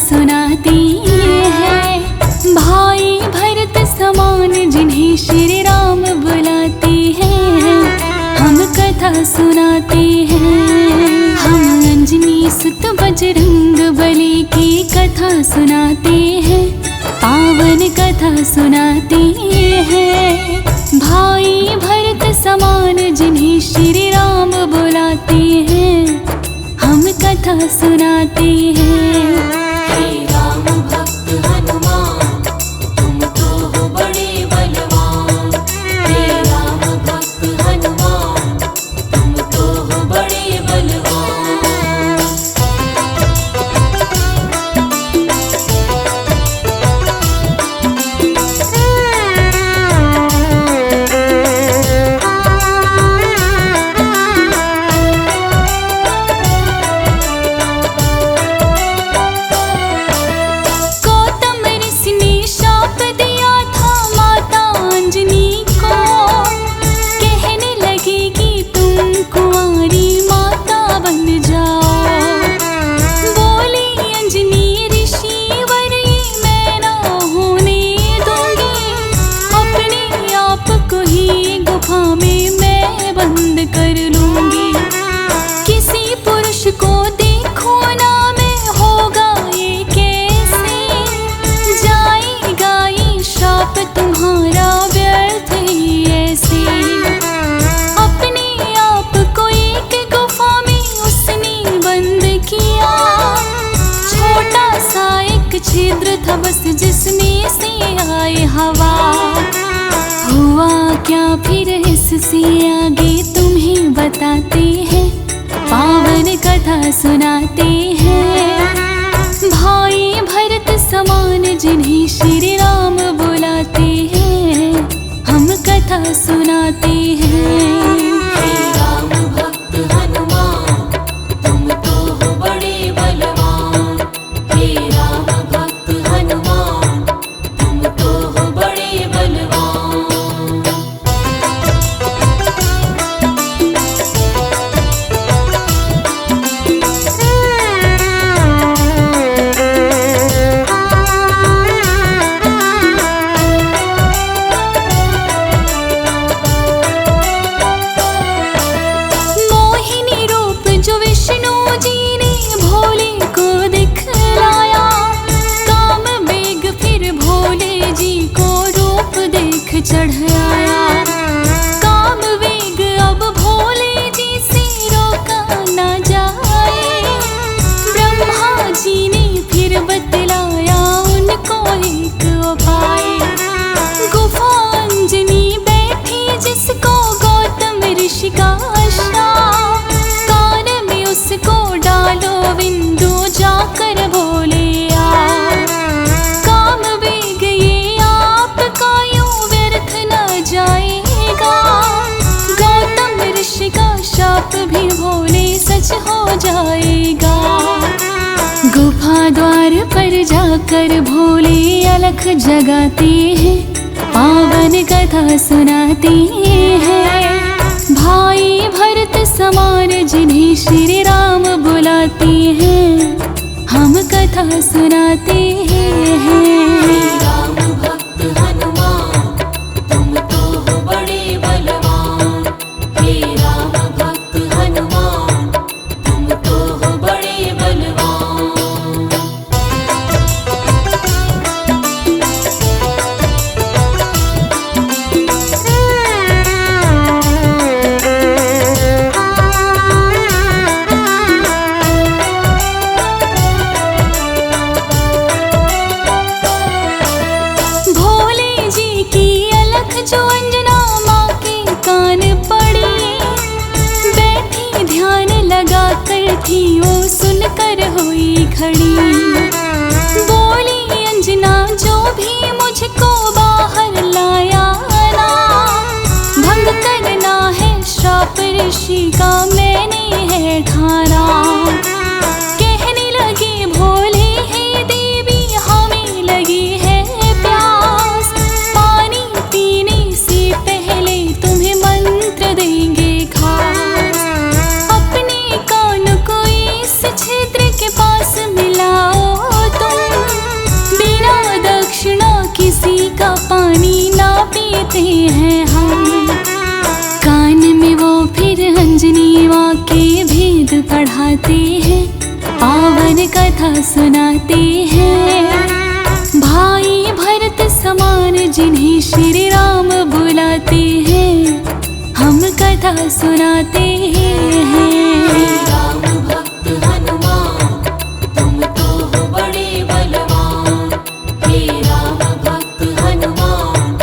सुनाती है। भाई भरत समान जिन्हें श्री राम बुलाते हैं, हम कथा सुनाते हैं। हम अंजनी सुत बजरंग बली की कथा सुनाते हैं, पावन कथा सुनाते हैं। भाई भरत समान जिन्हें श्री राम बुलाते हैं, हम कथा सुनाते हैं। हे राम भक्त हनुमान, तुम तो हो बड़े बलवान। हे राम भक्त हनुमान, तुम तो हो बड़े बलवान। छिद्र था बस जिसमें से आए हवा, हुआ क्या फिर इससे आगे तुम्हें बताते हैं, पावन कथा सुनाते हैं। भाई भरत समान जिन्हें श्री राम बुलाते हैं, हम कथा सुनाते हैं। हे राम भक्त हनुमान, तुम तो हो बड़े बलवान। हे राम भक्त हनुमान, तुम तो हो बड़े बलवान। मोहिनी रूप जो विष्णु जी ने भोले को दिखलाया, काम बेग फिर भोले जी को रूप देख चढ़ आया। काम वेग अब भोले जी से रोका ना जाए, ब्रह्मा जी ने फिर बतलाया उनको एक उपाय। गुफा अंजनी बैठी जिसको गौतम ऋषि का आश्रय, कान में उसको डालो बिंदु जाकर भोले आ। काम वेग ये आपका यूं व्यर्थ न जाएगा, गौतम ऋषि का शाप भी भोले सच हो जाएगा। गुफा द्वार पर जाकर भोले अलख जगाते हैं, पावन कथा सुनाते हैं। भाई भरत समान जिन्हें श्री राम बुलाते हैं, हम कथा सुनाते हैं। हे राम भक्त हनुमान, तुम तो हो बड़े बलवान। हे राम भक्त हनुमान, तुम तो हो बड़े बलवान। भोले जी की अलख जो अंजना माँ के कान पड़ी, बैठी ध्यान लगा कर थी वो सुनकर हुई खड़ी। बोली अंजना जो भी मुझको बाहर लाया ना, भंग करना है श्राप ऋषि का मैंने है ठाना। कहने लगे भोले हे देवी हमें लगी है प्यास, पानी पीने से पहले तुम्हें मंत्र देंगे खास। अपने कान को इस छिद्र के पास मिलाओ तुम, पीते हैं हम। कान में वो फिर अंजनी माँ के भेद पढ़ाते हैं, पावन कथा सुनाते हैं। भाई भरत समान जिन्हें श्री राम बुलाते हैं, हम कथा सुनाते हैं। राम भक्त हनुमान तुम तो हो बड़े बलवान। हे राम भक्त हनुमान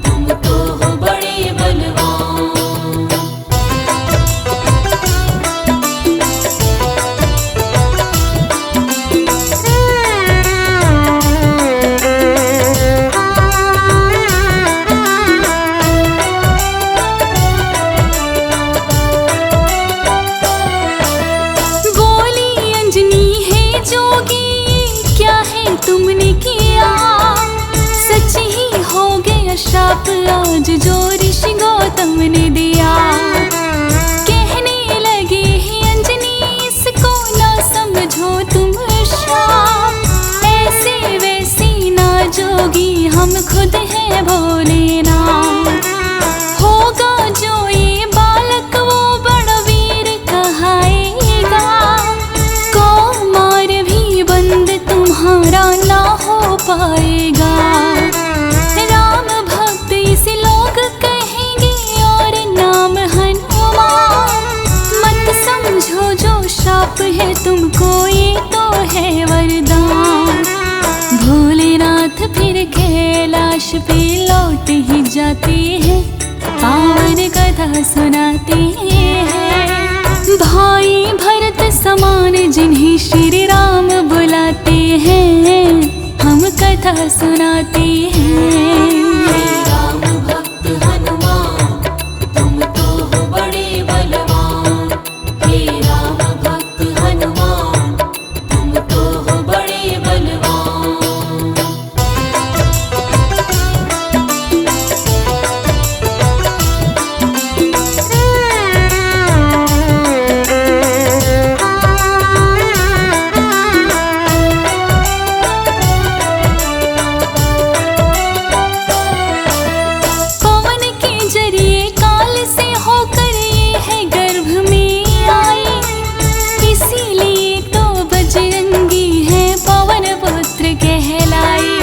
तुम तो हो बड़े बलवान। बोली अंजनी है जोगी, क्या है तुमने किया? सच ही हो गया श्राप आज जो ऋषि गौतम ने दिया। कहने लगे ही अंजनी इसको ना समझो तुम श्राप, ऐसे वैसी ना जोगी हम खुद हैं भोलेनाथ। होगा जो ये बालक वो बड़ा वीर कहाएगा, कौमार भी बंद तुम्हारा ना हो पाएगा। राम भक्त इसे लोग कहेंगे और नाम हनुमान। मत समझो जो श्राप है तुमको ये तो है वरदान। भोलेनाथ फिर कैलाश पे लौट ही जाते हैं, पावन कथा सुनाते हैं। भाई भरत समान जिन्हें श्री राम बुलाते हैं, हम कथा सुनाते हैं। राम भक्त हनुमान तुम तो हो बड़े बलवान। हे राम भक्त हनुमान तुम तो हो बड़े बलवान। पवन के जरिए काल से होकर ये है गर्भ में आई, इसीलिए तो बजरंगी है पवन पुत्र कहलाई।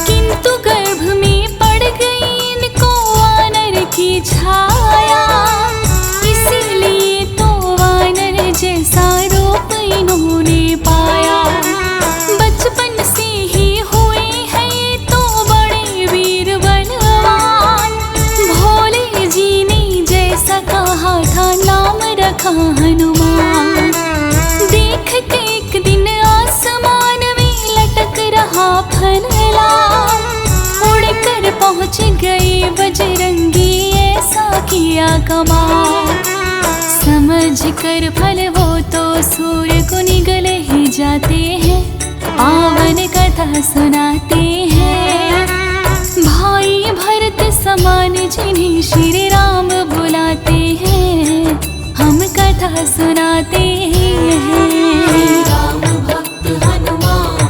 किंतु गर्भ में पड़ गई इनको वानर की छाया, इसीलिए तो वानर जैसा रूप इन्होंने पाया। बचपन से ही हुए हैं ये तो बड़े वीर बलवान। भोले जी ने जैसा कहा था नाम रखा हनुमान। देख के एक दिन आसमान में लटक रहा फलला, उड़कर पहुंच गए बजरंगी ऐसा किया कमाल। समझ कर फल वो तो सूर्य को निगल ही जाते हैं, पावन कथा सुनाते हैं। भाई भरत समान जिन्हें श्री राम बुलाते हैं, हम कथा सुनाते हैं। राम भक्त हनुमान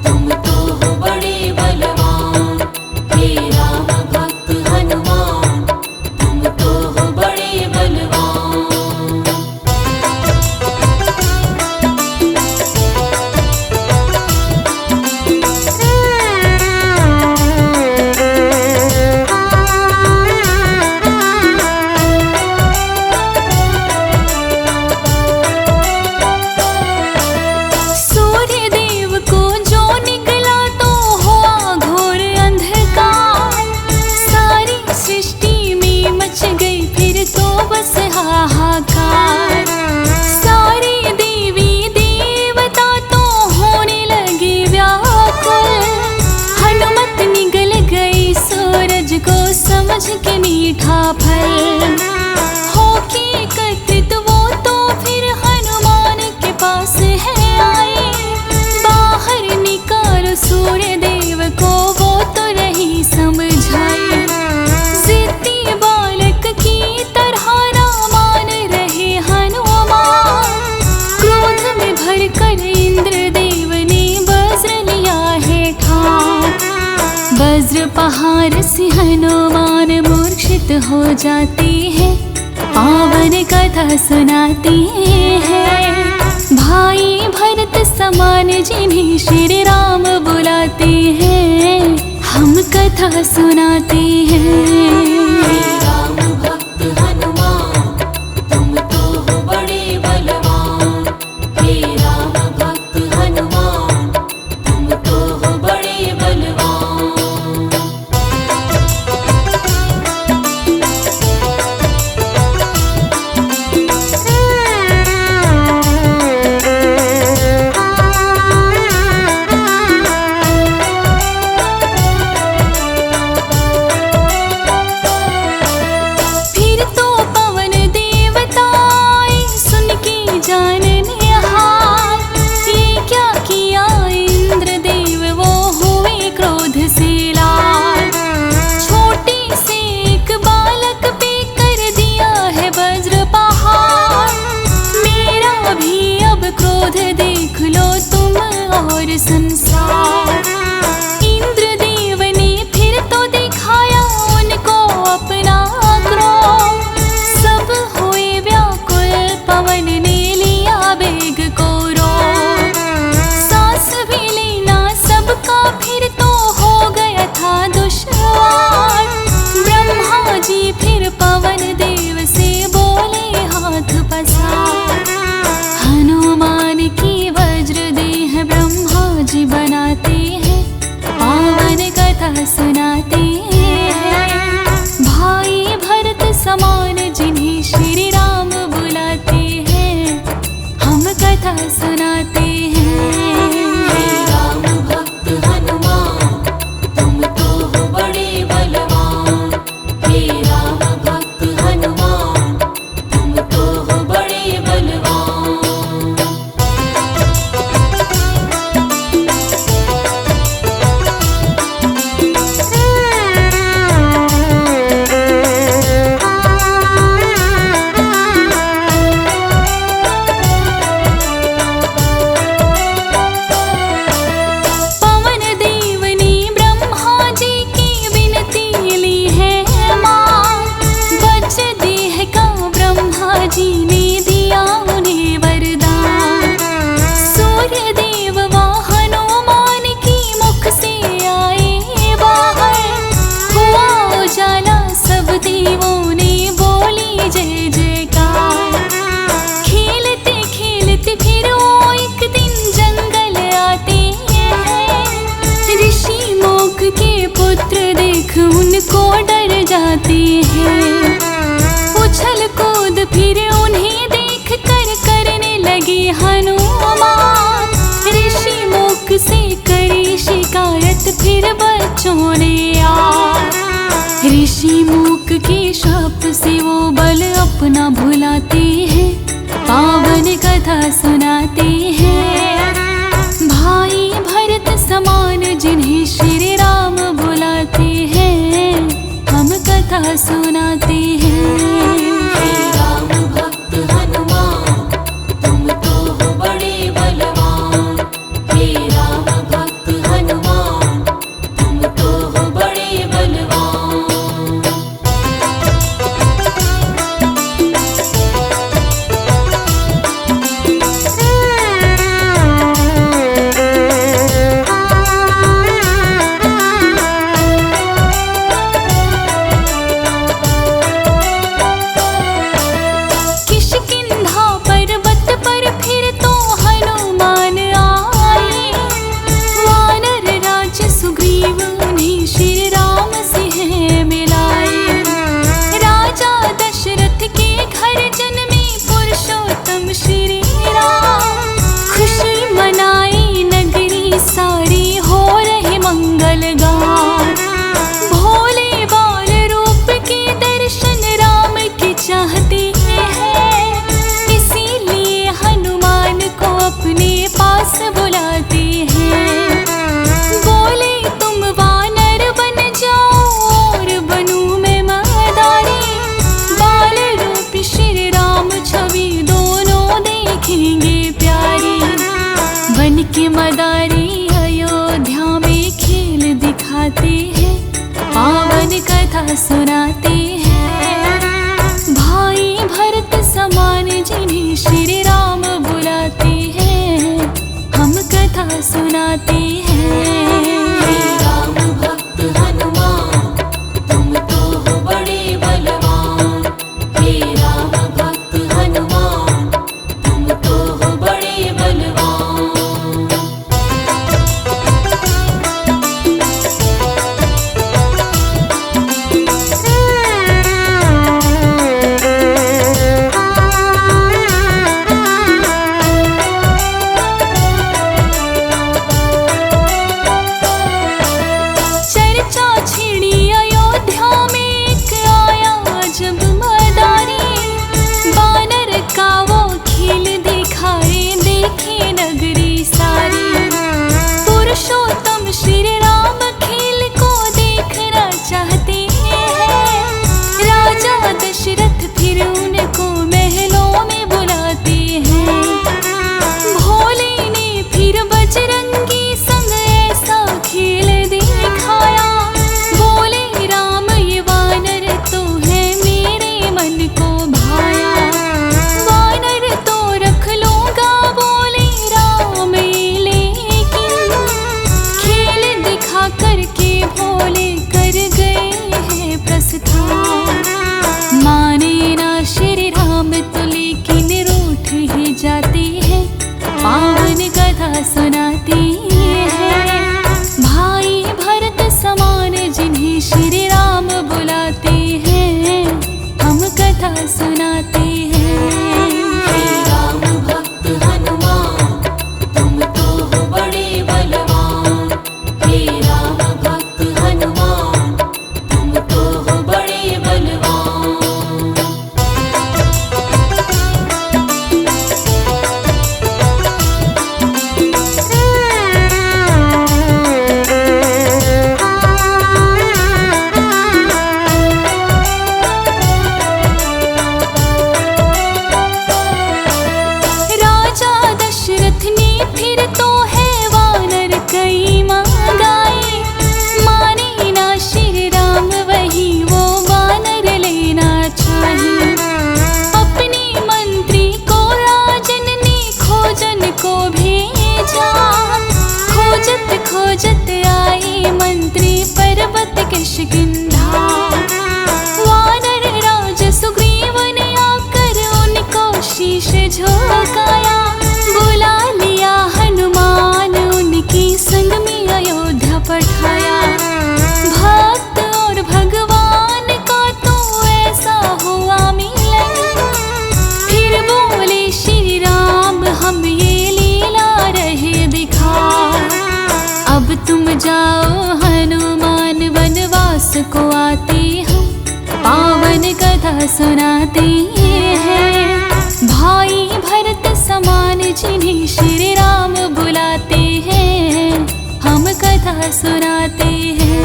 तुम तो हो बड़े बलवान। हे राम भक्त हनुमान तुम तो हो बड़े बलवान। समझ के मीठा फल हो के एकत्रित वो तो फिर हनुमान के पास है आए। बाहर निकाल सूर्य देव को वो तो रही समझाए। जिद्दी बालक की तरह रामान रहे हनुमान। क्रोध में भरकर इंद्र देव ने वज्र लिया है ठान। वज्र पहाड़ से हनुमान मूर्छित हो जाते हैं, पावन कथा सुनाते हैं। भाई भरत समान जिन्हें श्री राम बुलाते हैं, हम कथा सुनाते हैं। हे राम भक्त हनुमान तुम तो हो बड़े बलवान। हे राम भक्त हनुमान तुम तो हो बड़े बलवान। फिर तो पवन देवता आए, सुन के जानने हार, ये क्या किया इंद्रदेव, वो हुए क्रोध से लाल। छोटे से एक बालक पे कर दिया है वज्र पहाड़, मेरा भी अब क्रोध देख लो तुम और संसार। इंद्रदेव ने फिर तो दिखाया उनको अपना क्रोध, सब हुए व्याकुल, पवन ने लिया बेग को रोक। सांस भी लेना सबका फिर तो हो गया था दुश्वार। ब्रह्मा जी फिर पवन देव से बोले हाथ पसार। हनुमान की वज्र देह ब्रह्मा जी बनाते हैं, पावन कथा सुनाते हैं। भाई भरत समान जिन्हें श्री राम बुलाते हैं, हम कथा सुनाते हैं। हे राम भक्त हनुमान तुम तो हो बड़े बलवान। हे राम भक्त हनुमान तुम तो हो बड़े बलवान। पवन देव ने ब्रह्मा जी की विनती ली है मान, वज्र देह का ब्रह्मा जी ने दिया उन्हें वरदान। सूर्य देव व हनुमान की मुख से आए बाहर, हुआ उजाला सब देवों ने बोली जय जयकार। खेलते खेलते फिर वो एक दिन जंगल आते हैं, ऋषि मोक के पुत्र देख उनको डर जाते हैं। उछल कूद फिर उन्हें देख कर करने लगे हनुमान, ऋषि मोक से करी शिकायत फिर बच्चों ने यार। ऋषि मूक के शाप से वो बल अपना भुलाते हैं, पावन कथा सुनाते हैं। भाई भरत समान जिन्हें श्री राम बुलाते हैं, हम कथा सुनाते हैं। हे राम भक्त हनुमान तुम तो हो बड़े बलवान। हे राम भक्त हनुमान तुम तो हो बड़े बलवान। सुनाते हैं। भाई भरत समान जिन्हें श्री राम बुलाते हैं, हम कथा सुनाते हैं। हे राम भक्त हनुमान तुम तो हो बड़े बलवान। हे राम भक्त हनुमान तुम तो हो बड़े बलवान। चर्चा छिड़ी अयोध्या में एक आया जब मदारी, बानर का वो खेल दिखाए देखे नगरी सारी। पुरुषोत्तम श्री राम खेल को देखना चाहते हैं, राजा दशरथ फिर उनको महलों में बुलाते हैं। भोले ने फिर बजरंगी संग ऐसा खेल दिखाया, बोले राम ये वानर तो है मेरे मन को भाया। वानर तो रख लूंगा बोले राम ये, लेकिन खेल दिखा करके भोले कर गए हैं प्रस्थान। माने ना श्री राम तो लेकिन रूठ ही जाते हैं, पावन कथा सुनाते हैं। भाई भरत समान जिन्हें श्री राम बुलाते हैं, हम कथा सुनाते हैं। हे राम भक्त हनुमान तुम तो हो बड़े बलवान। हे राम भक्त हनुमान तुम तो हो बड़े बलवान। राजा दशरथ ने फिर तो है वानर कई मंगाए, माने ना श्री राम वही वो वानर लेना चाहे। अपने मंत्री को राजन ने खोजन को भेजा, खोजत खोजत आए मंत्री पर्वत किष्किंधा। वानर राज सुग्रीव ने आकर उनको शीश झुकाया, बुला लिया हनुमान उनकी संग में अयोध्या पठाया। भक्त और भगवान का तो ऐसा हुआ मिलन, फिर बोले श्री राम हम ये लीला रहे दिखा। अब तुम जाओ हनुमान वनवास को आते हम, पावन कथा सुनाते हैं। भाई भरत समान जिन्हें श्री राम बुलाते हैं, हम कथा सुनाते हैं।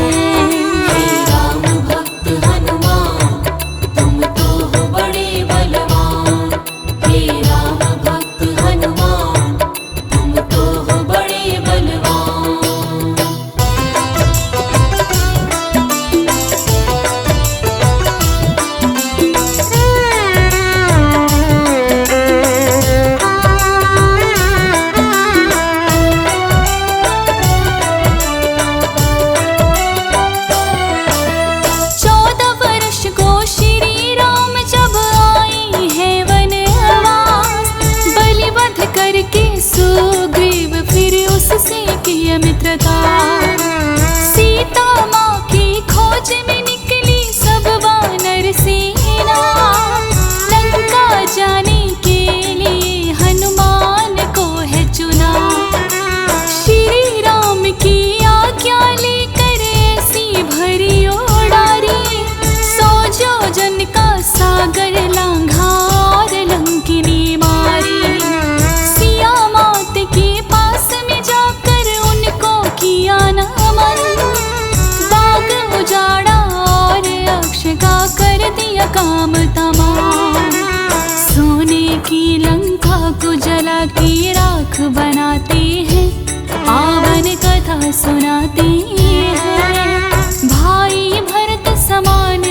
हे राम भक्त हनुमान तुम तो हो बड़े बलवान। हे राम भक्त हनुमान तुम तो हो बड़े बलवान। सुग्रीव फिर उससे किया मित्रता, सीता माँ की खोज में निकली सब वानर सेना। लंका जाने के लिए हनुमान को है चुना, श्री राम की आज्ञा लेकर ऐसी भरी ओडारी। सोजो जन का सागर लांघा और लंकिनी मारी। के पास में जाकर उनको किया नमन, बाग उजाड़ा और अक्ष का कर दिया काम तमाम। सोने की लंका को जला के राख बनाते हैं, पावन कथा सुनाते हैं। भाई भरत समान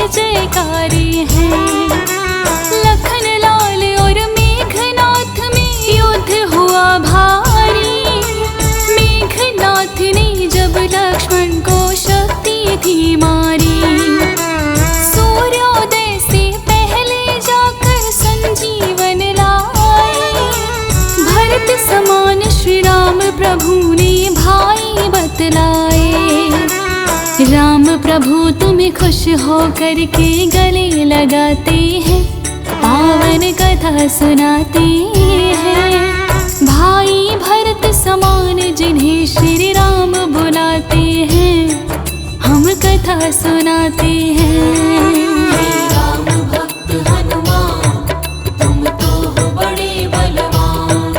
जय जयकारी हैं। लखन लाल और मेघनाथ में युद्ध हुआ भारी। मेघनाथ ने जब लक्ष्मण को शक्ति थी मारी, सूर्योदय से पहले जाकर संजीवन लाए। भरत समान श्री राम प्रभु ने भाई बतलाए। राम प्रभु तुम्हें खुश हो करके गले लगाते हैं, पावन कथा सुनाते हैं। भाई भरत समान जिन्हें श्री राम बुलाते हैं, हम कथा सुनाते हैं। हे राम भक्त हनुमान, तुम तो हो बड़े बलवान।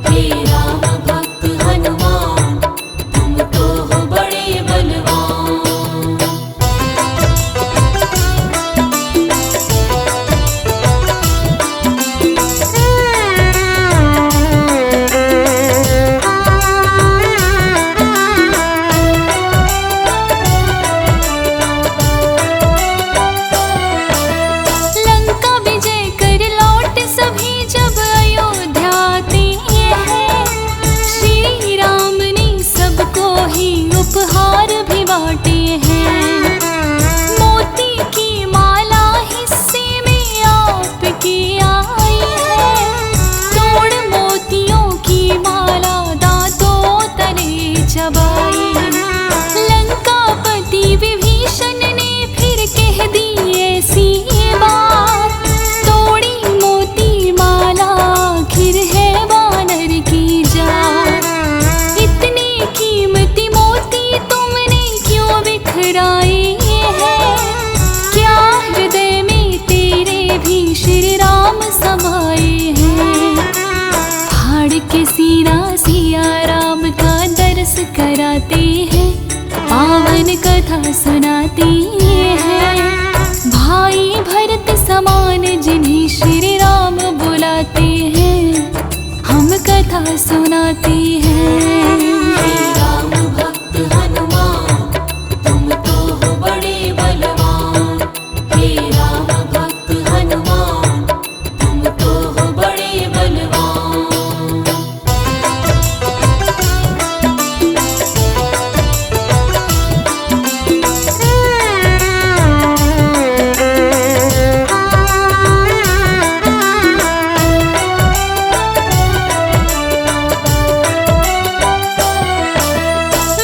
हे राम भक्त हनुमान, तुम तो हो बड़े बलवान। लंका विजय कर लौट सभी जब अयोध्या आते हैं, श्री राम ने सबको ही उपहार भी बांटे हैं। मोती की माला हिस्से में आपकी आई है, तोड़ मोतियों की माला दांतों तले चबाई। लंकापति विभीषण ने फिर कह दी ऐसी बात, तोड़ी मोती माला आखिर है वानर की जात। इतने कीमती मोती तुमने क्यों बिखराए हैं, क्या हृदय में तेरे भी श्री राम समाये हैं। फाड़ के सीना सिया राम का दर्श कराते हैं, पावन कथा सुनाते हैं। भाई भरत समान जिन्हें श्री राम बुलाते हैं, हम कथा सुनाते हैं। हे राम भक्त हनुमान, तुम तो हो बड़े बलवान। हे राम भक्त हनुमान, तुम तो हो बड़े बलवान।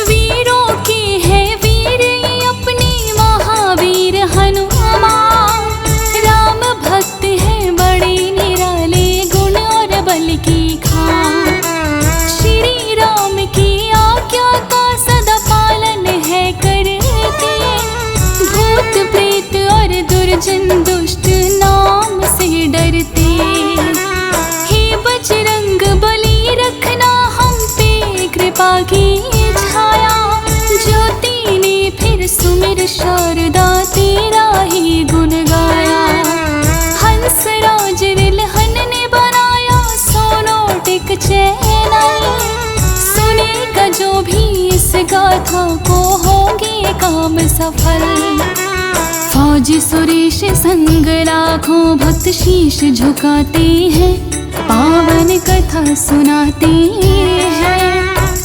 वीरों के हैं वीर ये अपने महावीर हनुमान। राम भक्त हैं बड़े निराले गुण और बल की खान। श्री राम की आज्ञा का सदा पालन है करते, भूत प्रेत और दुर्जन दुष्ट नाम से डरते। हे बजरंग बली रखना हम पे कृपा की छाया, ज्योति ने फिर सुमिर शारदा तेरा ही गुण गाया। हंस राज रिलहन ने बनाया सोनो टिक चैनल, सुनेगा जो भी इस गाथा को होंगे काम सफल। फौजी सुरेश संग लाखों भक्त शीश झुकाते हैं, पावन कथा सुनाते हैं।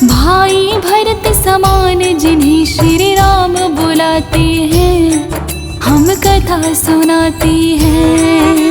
भाई भरत समान जिन्हें श्री राम बुलाते हैं, हम कथा सुनाते हैं।